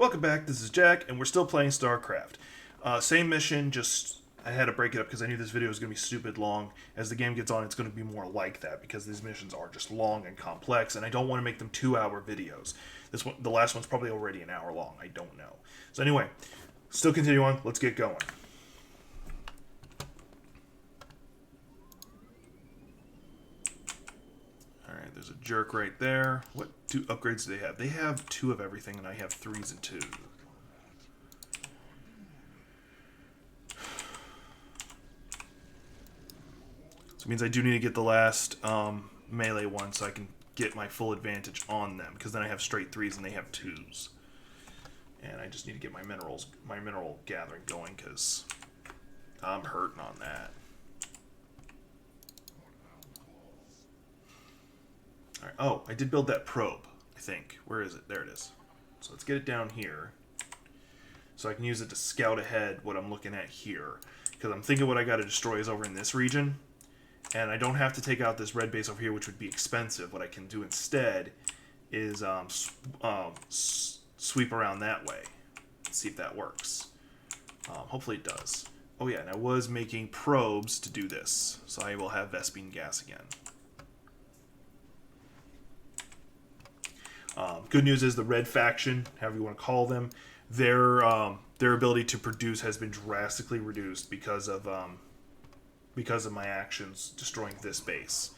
Welcome back, this is Jack, and we're still playing Starcraft. Same mission, just I had to break it up because I knew this video was going to be stupid long. As the game gets on, it's going to be more like that because these missions are just long and complex, and I don't want to make them 2-hour videos. This one, the last one's probably already an hour long, I don't know. So anyway, still continue on, let's get going. Alright, there's a jerk right there. What 2 upgrades do they have? They have 2 of everything, and I have 3s and 2. So it means I do need to get the last melee one so I can get my full advantage on them, because then I have straight 3s and they have 2s. And I just need to get my mineral gathering going, because I'm hurting on that. Alright, oh, I did build that probe, I think. Where is it? There it is. So let's get it down here, so I can use it to scout ahead what I'm looking at here. Because I'm thinking what I got to destroy is over in this region. And I don't have to take out this red base over here, which would be expensive. What I can do instead is sweep around that way. See if that works. Hopefully it does. Oh yeah, and I was making probes to do this. So I will have Vespene gas again. Good news is the red faction, however you want to call them, their ability to produce has been drastically reduced because of my actions destroying this base.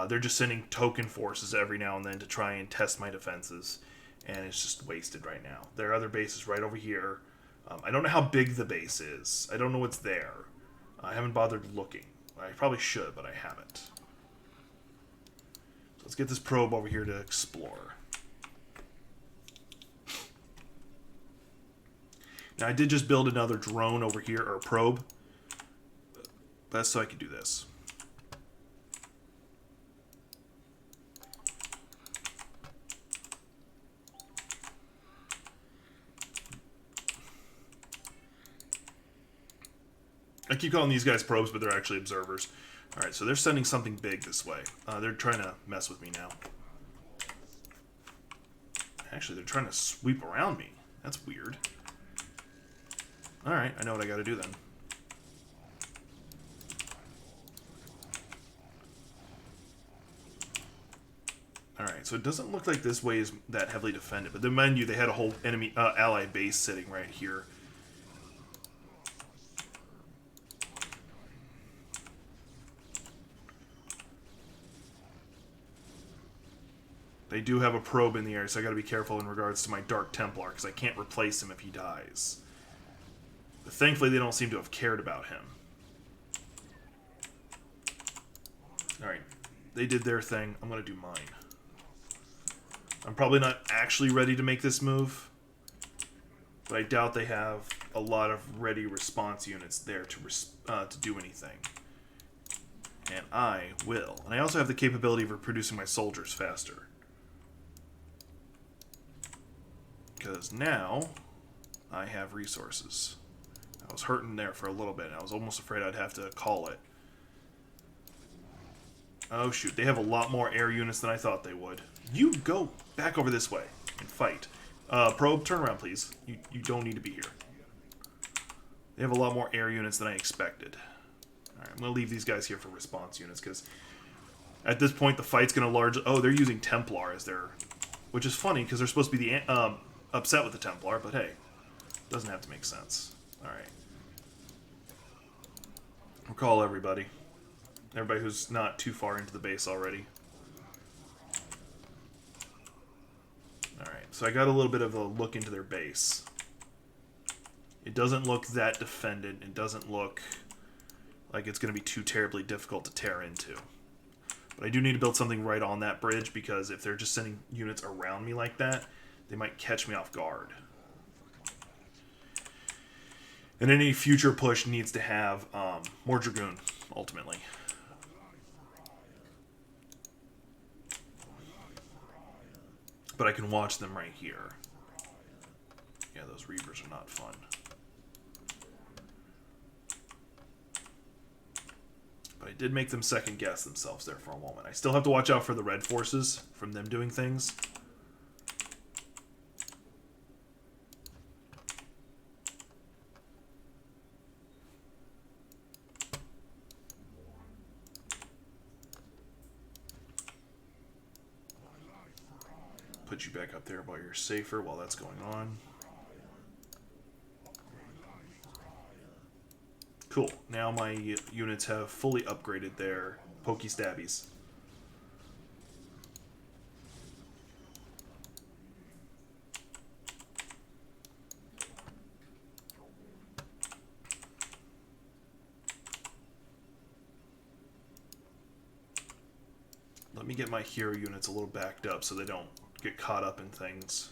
They're just sending token forces every now and then to try and test my defenses, and it's just wasted right now. Their other base is right over here. I don't know how big the base is. I don't know what's there. I haven't bothered looking. I probably should, but I haven't. So let's get this probe over here to explore. Now, I did just build another drone over here, or probe. That's so I can do this. I keep calling these guys probes, but they're actually observers. Alright, so they're sending something big this way. They're trying to mess with me now. Actually, they're trying to sweep around me. That's weird. Alright, I know what I gotta do then. Alright, so it doesn't look like this way is that heavily defended, but then mind you, they had a whole enemy ally base sitting right here. They do have a probe in the air, so I gotta be careful in regards to my Dark Templar, because I can't replace him if he dies. But thankfully, they don't seem to have cared about him. Alright, they did their thing. I'm gonna do mine. I'm probably not actually ready to make this move, but I doubt they have a lot of ready response units there to do anything. And I will. And I also have the capability of reproducing my soldiers faster. Because now I have resources. I was hurting there for a little bit, and I was almost afraid I'd have to call it. Oh shoot, they have a lot more air units than I thought they would. You go back over this way and fight. Probe, turn around please. You don't need to be here. They have a lot more air units than I expected. Alright, I'm going to leave these guys here for response units, because at this point the fight's going to largely... Oh, they're using Templar as their... Which is funny, because they're supposed to be the upset with the Templar, but hey, doesn't have to make sense. Alright. Recall everybody. Everybody who's not too far into the base already. Alright, so I got a little bit of a look into their base. It doesn't look that defended. It doesn't look like it's going to be too terribly difficult to tear into. But I do need to build something right on that bridge, because if they're just sending units around me like that, they might catch me off guard. And any future push needs to have more Dragoon, ultimately. But I can watch them right here. Yeah, those Reavers are not fun. But I did make them second guess themselves there for a moment. I still have to watch out for the red forces from them doing things. put you back up there while you're safer while that's going on. Cool. Now my units have fully upgraded their pokey stabbies. Let me get my hero units a little backed up so they don't get caught up in things.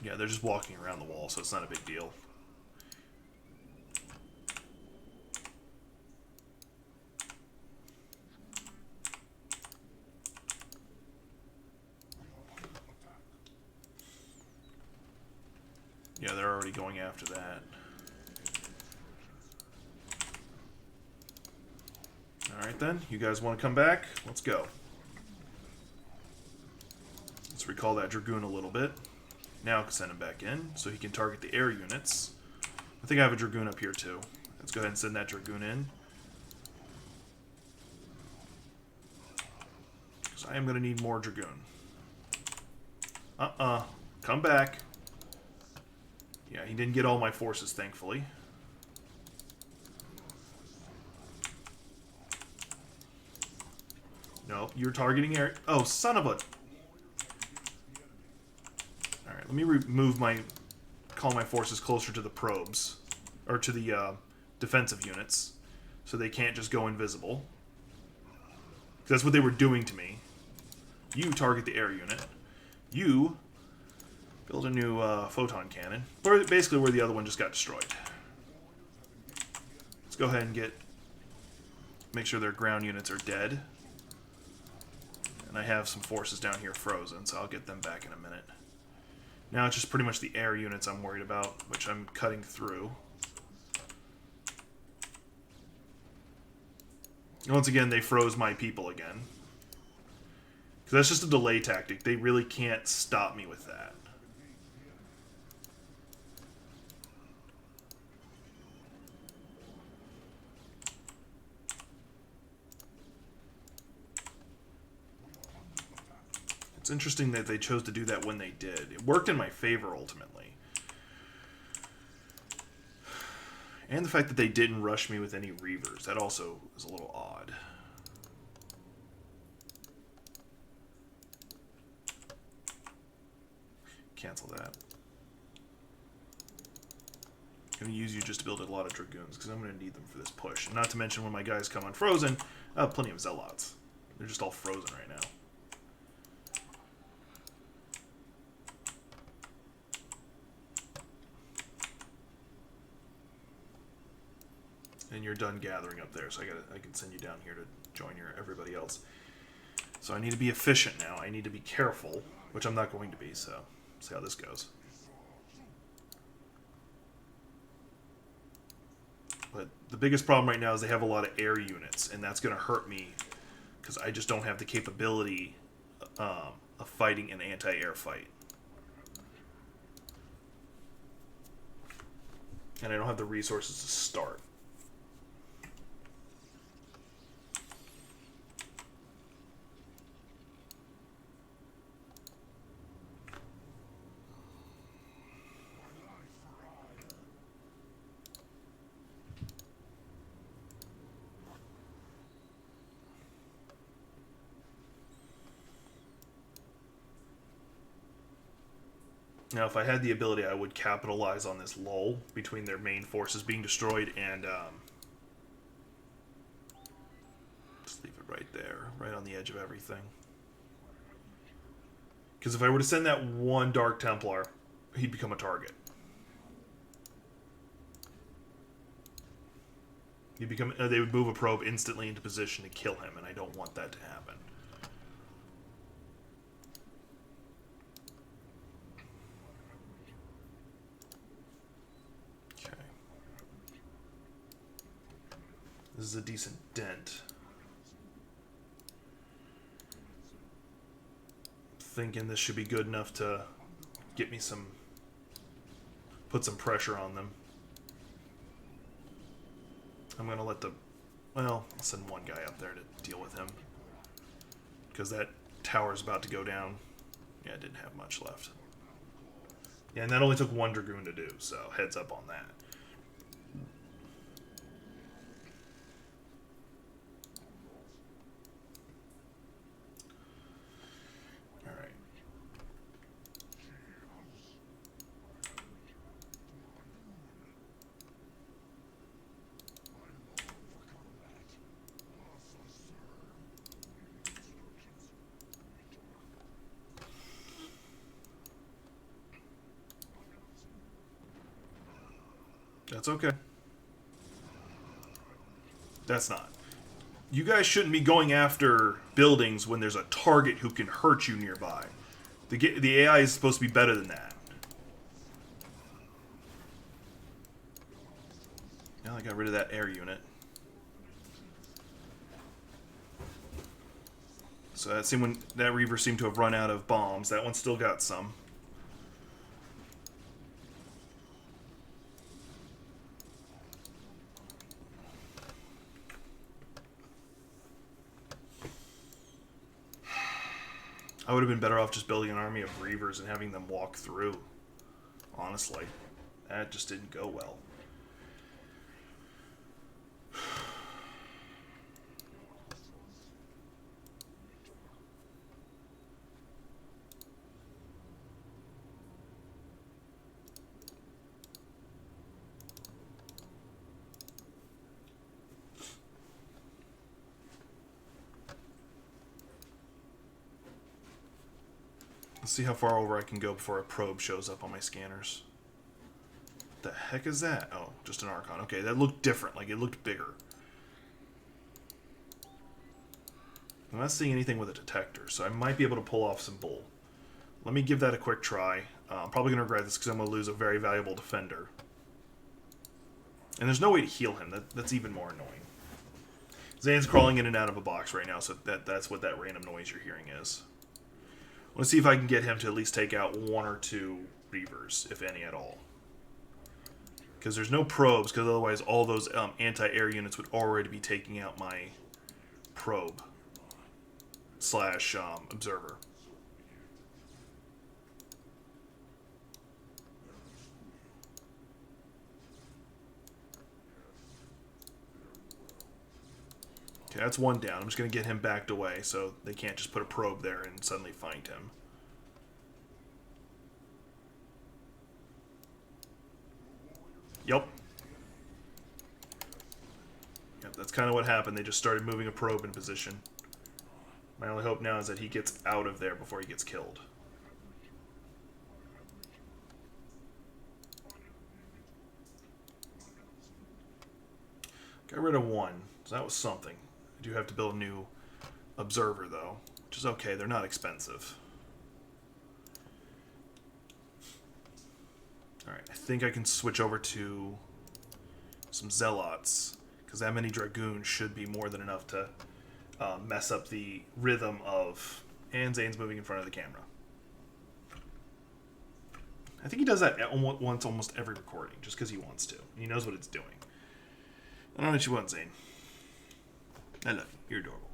Yeah, they're just walking around the wall, so it's not a big deal. Yeah, they're already going after that. Alright then, you guys want to come back? Let's go. Let's recall that Dragoon a little bit. Now I can send him back in, so he can target the air units. I think I have a Dragoon up here too. Let's go ahead and send that Dragoon in. Because I am going to need more Dragoon. Come back. Yeah, he didn't get all my forces, thankfully. No, you're targeting air. Oh, son of a... Alright, let me call my forces closer to the probes. Or to the defensive units. So they can't just go invisible. That's what they were doing to me. You target the air unit. You build a new photon cannon. Or basically where the other one just got destroyed. Let's go ahead and make sure their ground units are dead. And I have some forces down here frozen, so I'll get them back in a minute. Now it's just pretty much the air units I'm worried about, which I'm cutting through. Once again, they froze my people again. Because that's just a delay tactic. They really can't stop me with that. It's interesting that they chose to do that when they did. It worked in my favor, ultimately. And the fact that they didn't rush me with any Reavers. That also is a little odd. Cancel that. I'm going to use you just to build a lot of Dragoons, because I'm going to need them for this push. And not to mention when my guys come unfrozen, I have plenty of Zealots. They're just all frozen right now. And you're done gathering up there, so I can send you down here to join everybody else. So I need to be efficient now. I need to be careful, which I'm not going to be, so see how this goes. But the biggest problem right now is they have a lot of air units, and that's going to hurt me because I just don't have the capability of fighting an anti-air fight. And I don't have the resources to start. Now, if I had the ability, I would capitalize on this lull between their main forces being destroyed and just leave it right there, right on the edge of everything. Because if I were to send that one Dark Templar, he'd become a target. They would move a probe instantly into position to kill him, and I don't want that to happen. This is a decent dent. Thinking this should be good enough to get me put some pressure on them. I'm gonna let well, I'll send one guy up there to deal with him. because that tower's about to go down. Yeah, it didn't have much left. Yeah, and that only took 1 Dragoon to do, so heads up on that. Alright. That's okay. That's not. You guys shouldn't be going after buildings when there's a target who can hurt you nearby. The AI is supposed to be better than that. Now I got rid of that air unit. So that Reaver seemed to have run out of bombs. That one still got some. I would have been better off just building an army of Reavers and having them walk through. Honestly. That just didn't go well. Let's see how far over I can go before a probe shows up on my scanners. The heck is that? Oh, just an Archon. Okay, that looked different. Like, it looked bigger. I'm not seeing anything with a detector, so I might be able to pull off some bull. Let me give that a quick try. I'm probably going to regret this because I'm going to lose a very valuable defender. And there's no way to heal him. That's even more annoying. Zane's crawling in and out of a box right now, so that's what that random noise you're hearing is. Let's see if I can get him to at least take out 1 or 2 Reavers, if any at all. Because there's no probes, because otherwise all those anti-air units would already be taking out my probe / observer. Okay, that's 1 down. I'm just going to get him backed away so they can't just put a probe there and suddenly find him. Yep. Yep, that's kind of what happened. They just started moving a probe in position. My only hope now is that he gets out of there before he gets killed. Got rid of 1, so that was something. I do have to build a new observer, though, which is okay. They're not expensive. Alright, I think I can switch over to some Zealots, because that many Dragoons should be more than enough to mess up the rhythm of... And Zane's moving in front of the camera. I think he does that once almost every recording, just because he wants to. He knows what it's doing. I don't know what you want, Zane. I love you. You're adorable.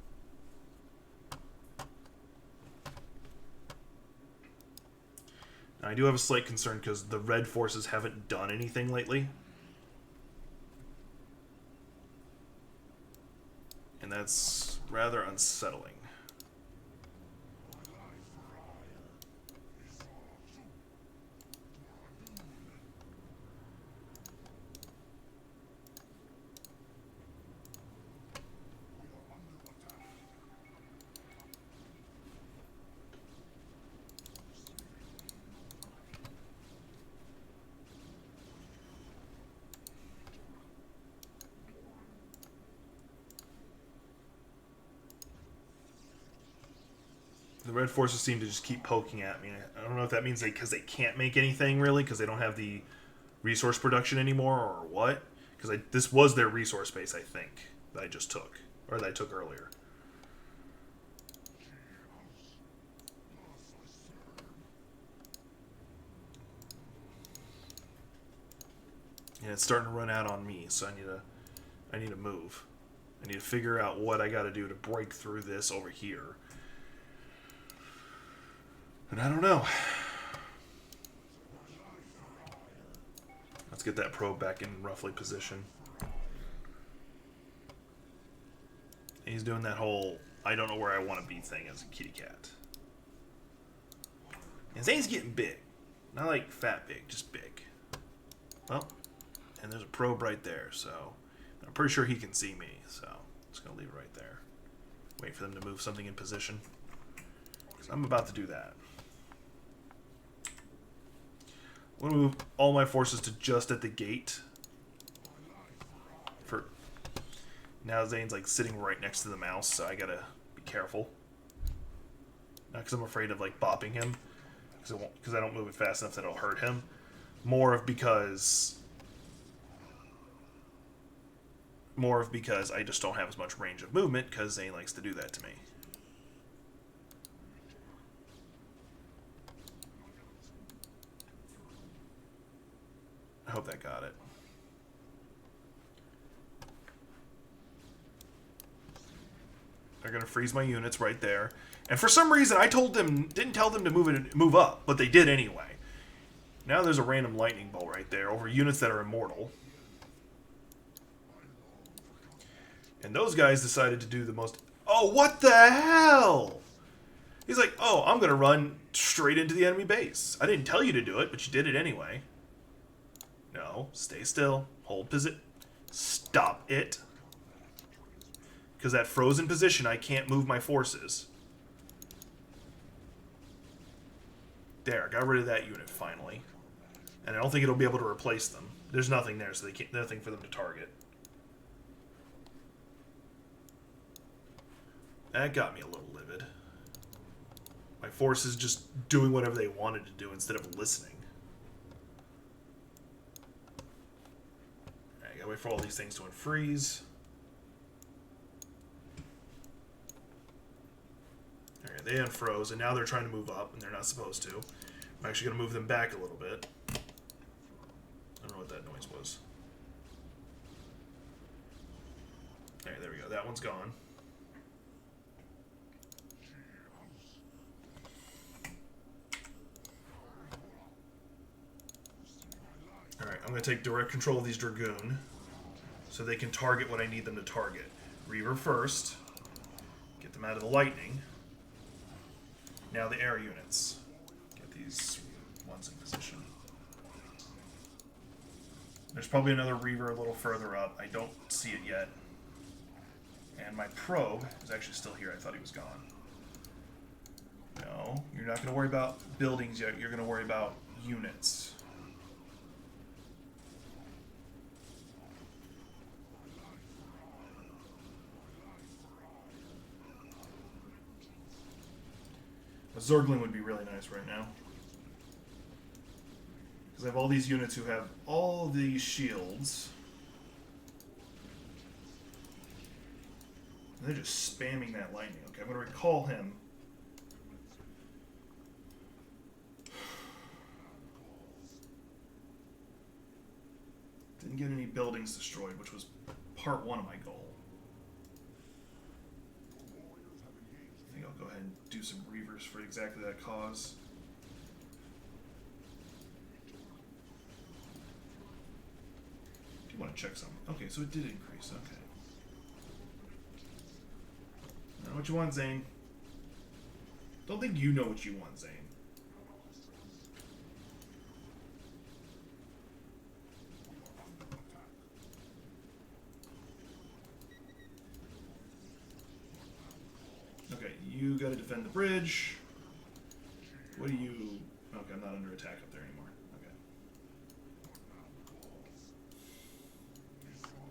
Now, I do have a slight concern because the red forces haven't done anything lately. And that's rather unsettling. The red forces seem to just keep poking at me. I don't know if that means because they can't make anything, really, because they don't have the resource production anymore, or what. Because this was their resource base, I think, that I just took. Or that I took earlier. And it's starting to run out on me, so I need to move. I need to figure out what I got to do to break through this over here. And I don't know. Let's get that probe back in roughly position. He's doing that whole I don't know where I want to be thing as a kitty cat. And Zane's getting big. Not like fat big, just big. Well, and there's a probe right there, so I'm pretty sure he can see me, so I'm just going to leave it right there. Wait for them to move something in position. Because I'm about to do that. I'm going to move all my forces to just at the gate. For now, Zane's like sitting right next to the mouse, so I gotta be careful. Not because I'm afraid of like bopping him, because I don't move it fast enough that it'll hurt him. More of because I just don't have as much range of movement, because Zane likes to do that to me. I hope that got it. They're going to freeze my units right there. And for some reason, didn't tell them to move up, but they did anyway. Now there's a random lightning bolt right there over units that are immortal. And those guys decided to do the most... Oh, what the hell? He's like, oh, I'm going to run straight into the enemy base. I didn't tell you to do it, but you did it anyway. No, stay still. Hold position. Stop it. Because that frozen position, I can't move my forces. There, got rid of that unit finally. And I don't think it'll be able to replace them. There's nothing there, so nothing for them to target. That got me a little livid. My forces just doing whatever they wanted to do instead of listening. Alright, gotta wait for all these things to unfreeze. Alright, they unfroze, and now they're trying to move up, and they're not supposed to. I'm actually going to move them back a little bit. I don't know what that noise was. Alright, there we go. That one's gone. Alright, I'm going to take direct control of these Dragoon so they can target what I need them to target. Reaver first. Get them out of the lightning. Now the air units. Get these ones in position. There's probably another Reaver a little further up. I don't see it yet. And my probe is actually still here. I thought he was gone. No, you're not going to worry about buildings yet. You're going to worry about units. A Zergling would be really nice right now. Because I have all these units who have all these shields. And they're just spamming that lightning. Okay, I'm going to recall him. Didn't get any buildings destroyed, which was part one of my goal. I think I'll go ahead and do some Reavers for exactly that cause. Do you want to check something? Okay, so it did increase. Okay. I know what you want, Zane. Don't think you know what you want, Zane. Okay, you gotta defend the bridge. What do you... Okay, I'm not under attack up there anymore. Okay.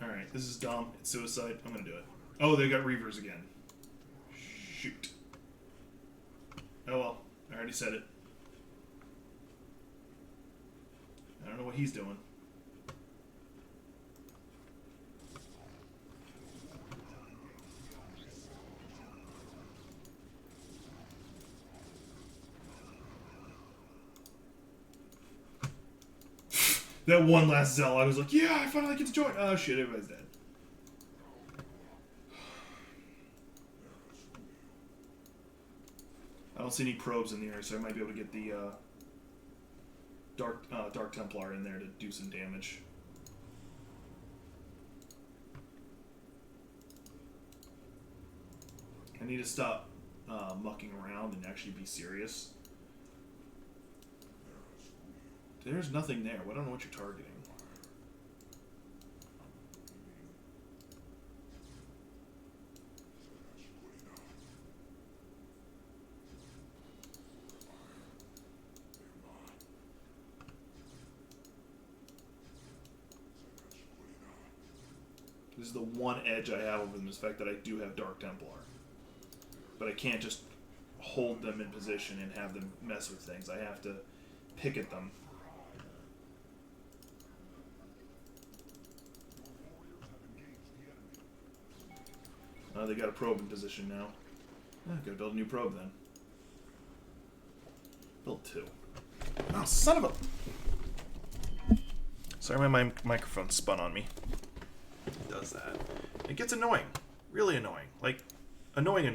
Alright, this is dumb. It's suicide. I'm gonna do it. Oh, they got Reavers again. Shoot. Oh well, I already said it. I don't know what he's doing. That one last Zell, I was like, yeah, I finally get to join. Oh shit, everybody's dead. don't see any probes in the area, so I might be able to get the Dark Templar in there to do some damage. I need to stop mucking around and actually be serious. There's nothing there. I don't know what you're targeting. This is the one edge I have over them, is the fact that I do have Dark Templar. But I can't just hold them in position and have them mess with things. I have to pick at them. They got a probe in position now. Gotta build a new probe then. Build 2. Oh, son of a... Sorry, my microphone spun on me. It does that. It gets annoying. Really annoying. Like, annoying.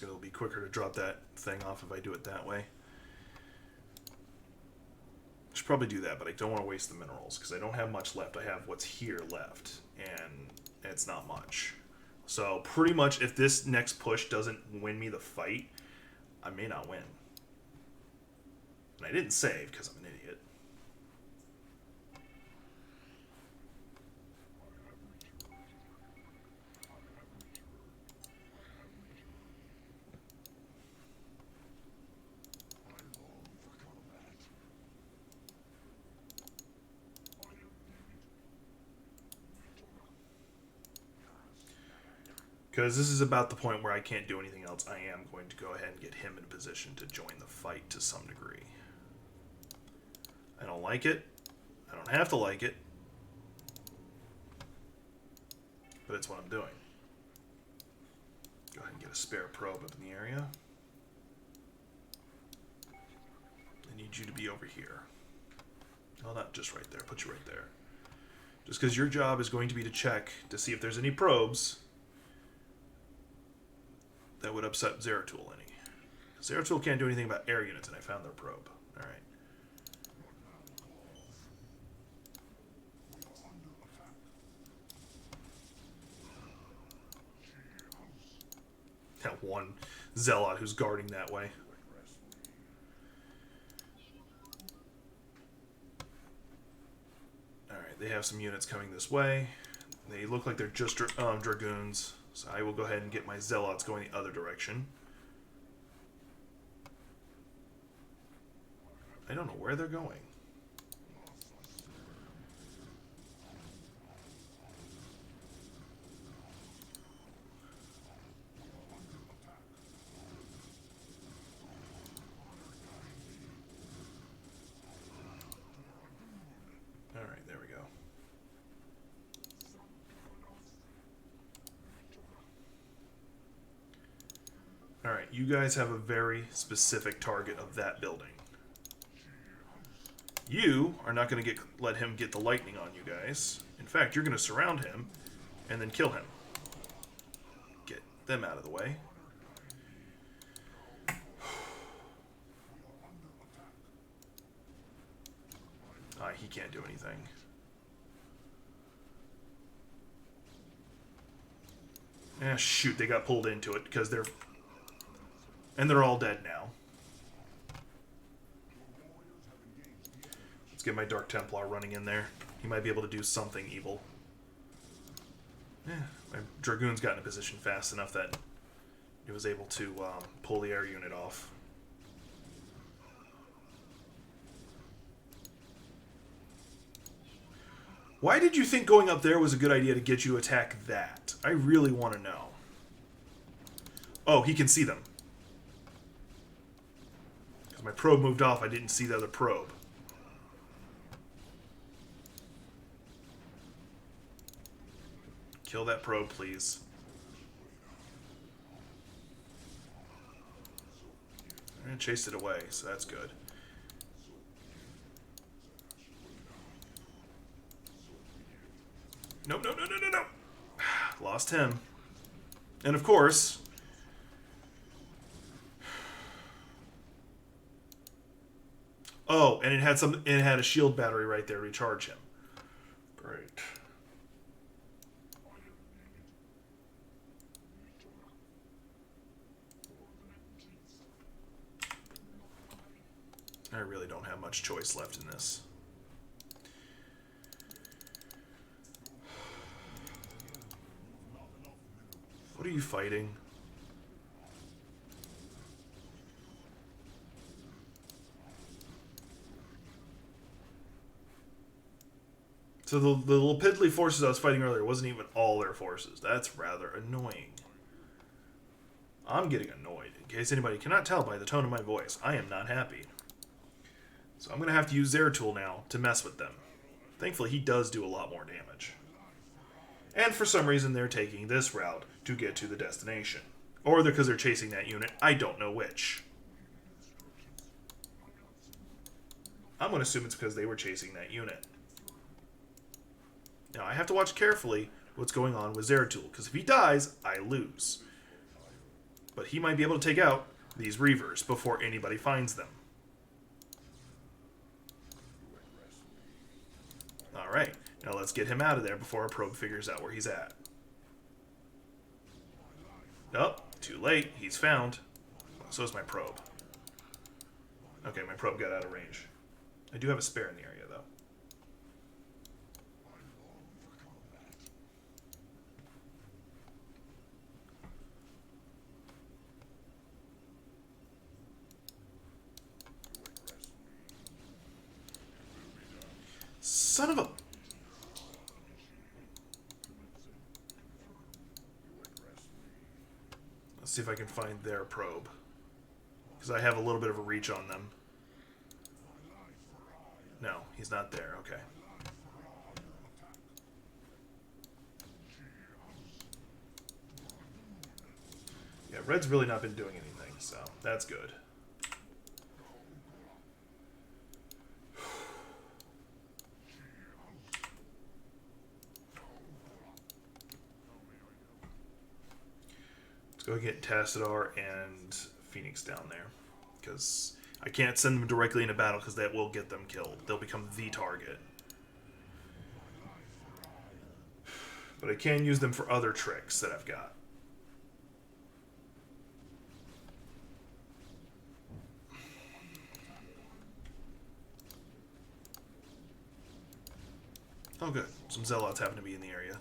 It'll be quicker to drop that thing off if I do it that way. I should probably do that, but I don't want to waste the minerals because I don't have much left. I have what's here left, and it's not much. So pretty much if this next push doesn't win me the fight, I may not win. And I didn't save because I'm an idiot. Because this is about the point where I can't do anything else. I am going to go ahead and get him in position to join the fight to some degree. I don't like it. I don't have to like it. But it's what I'm doing. Go ahead and get a spare probe up in the area. I need you to be over here. Well, not just right there. Put you right there. Just because your job is going to be to check to see if there's any probes that would upset Zeratul any. Zeratul can't do anything about air units, and I found their probe. Alright. That one Zealot who's guarding that way. Alright, they have some units coming this way. They look like they're just Dragoons. So I will go ahead and get my Zealots going the other direction. I don't know where they're going. All right, there we go. Alright, you guys have a very specific target of that building. You are not going to let him get the lightning on you guys. In fact, you're going to surround him and then kill him. Get them out of the way. He can't do anything. Shoot, they got pulled into it because they're... And they're all dead now. Let's get my Dark Templar running in there. He might be able to do something evil. My Dragoon's got in a position fast enough that he was able to pull the air unit off. Why did you think going up there was a good idea to get you to attack that? I really want to know. Oh, he can see them. Because my probe moved off, I didn't see the other probe. Kill that probe, please. And chased it away, so that's good. Nope, no, no, no, no, no. Lost him. And of course... Oh, and it had a shield battery right there to recharge him. Great. I really don't have much choice left in this. What are you fighting? So the little piddly forces I was fighting earlier wasn't even all their forces. That's rather annoying. I'm getting annoyed. In case anybody cannot tell by the tone of my voice, I am not happy. So I'm going to have to use Zeratul now to mess with them. Thankfully, he does do a lot more damage. And for some reason, they're taking this route to get to the destination. Or because they're chasing that unit. I don't know which. I'm going to assume it's because they were chasing that unit. Now, I have to watch carefully what's going on with Zeratul, because if he dies, I lose. But he might be able to take out these Reavers before anybody finds them. Alright, now let's get him out of there before our probe figures out where he's at. Nope, too late. He's found. So is my probe. Okay, my probe got out of range. I do have a spare in the area, though. Son of a... Let's see if I can find their probe. Because I have a little bit of a reach on them. No, he's not there. Okay. Yeah, Red's really not been doing anything, so that's good. Let's go get Tassadar and Phoenix down there. Because I can't send them directly into battle because that will get them killed. They'll become the target. But I can use them for other tricks that I've got. Oh good. Some Zealots happen to be in the area.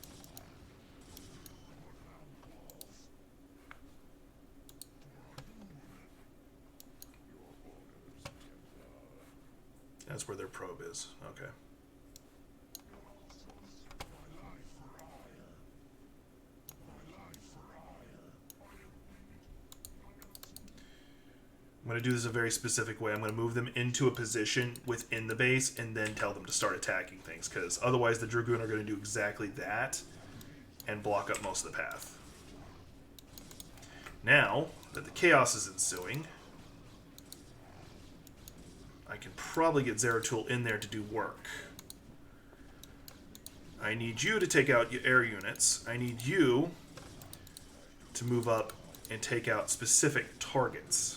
That's where their probe is. Okay. I'm going to do this a very specific way. I'm going to move them into a position within the base and then tell them to start attacking things, because otherwise the Dragoon are going to do exactly that and block up most of the path. Now that the chaos is ensuing, I can probably get Zeratul in there to do work. I need you to take out your air units. I need you to move up and take out specific targets.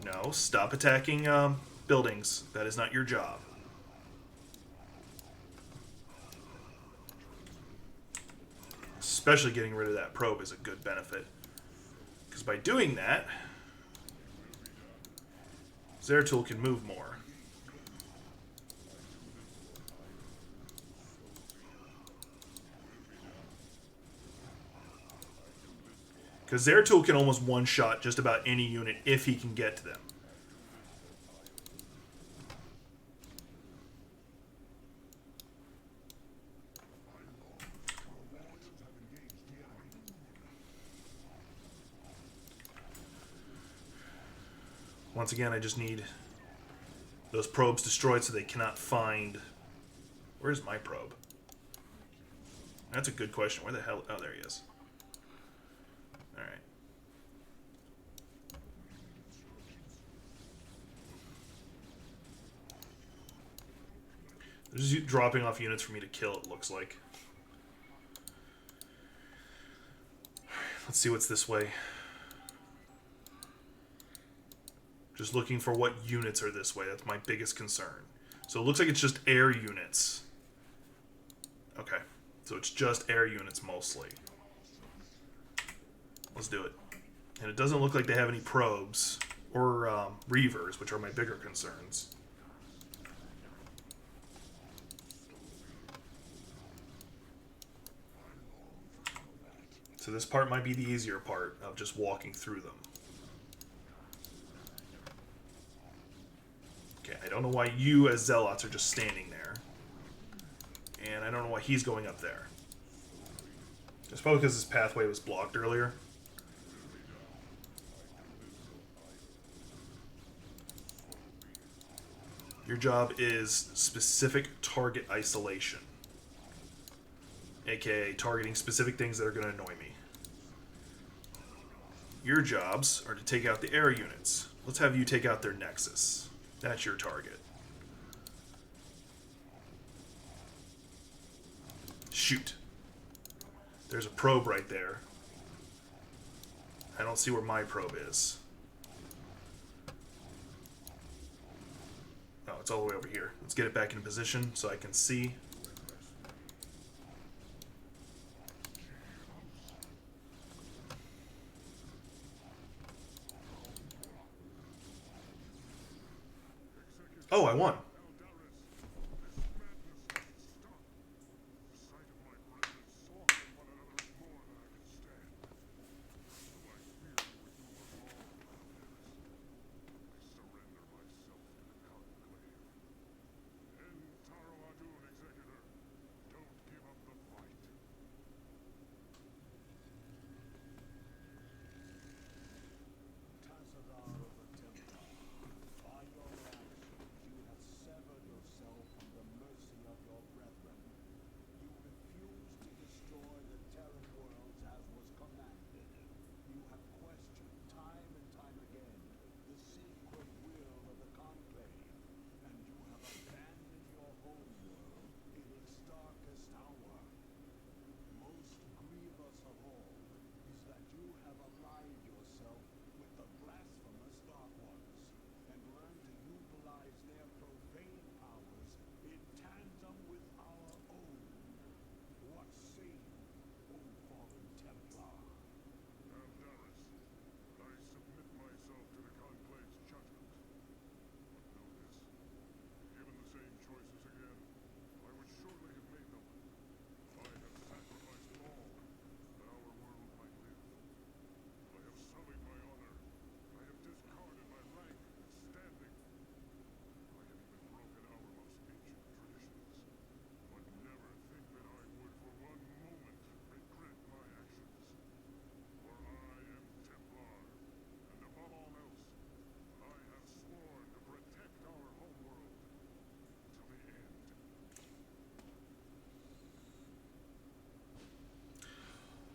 No, stop attacking buildings. That is not your job. Especially getting rid of that probe is a good benefit. Because by doing that, Zeratul can move more. Because Zeratul can almost one-shot just about any unit if he can get to them. Once again, I just need those probes destroyed so they cannot find... Where's my probe? That's a good question. Where the hell... Oh, there he is. Alright. They're just dropping off units for me to kill, it looks like. Let's see what's this way. Just looking for what units are this way. That's my biggest concern. So it looks like it's just air units. Okay. So it's just air units mostly. Let's do it. And it doesn't look like they have any probes or reavers, which are my bigger concerns. So this part might be the easier part of just walking through them. Okay, I don't know why you as zealots are just standing there. And I don't know why he's going up there. It's probably because his pathway was blocked earlier. Your job is specific target isolation. AKA targeting specific things that are going to annoy me. Your jobs are to take out the air units. Let's have you take out their nexus. That's your target. Shoot. There's a probe right there. I don't see where my probe is. Oh, it's all the way over here. Let's get it back in position so I can see. Oh, I won.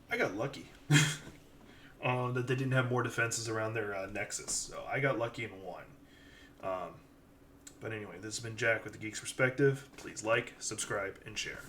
I got lucky. That they didn't have more defenses around their nexus. So I got lucky and won. But anyway, this has been Jack with the Geek's Perspective. Please like, subscribe, and share.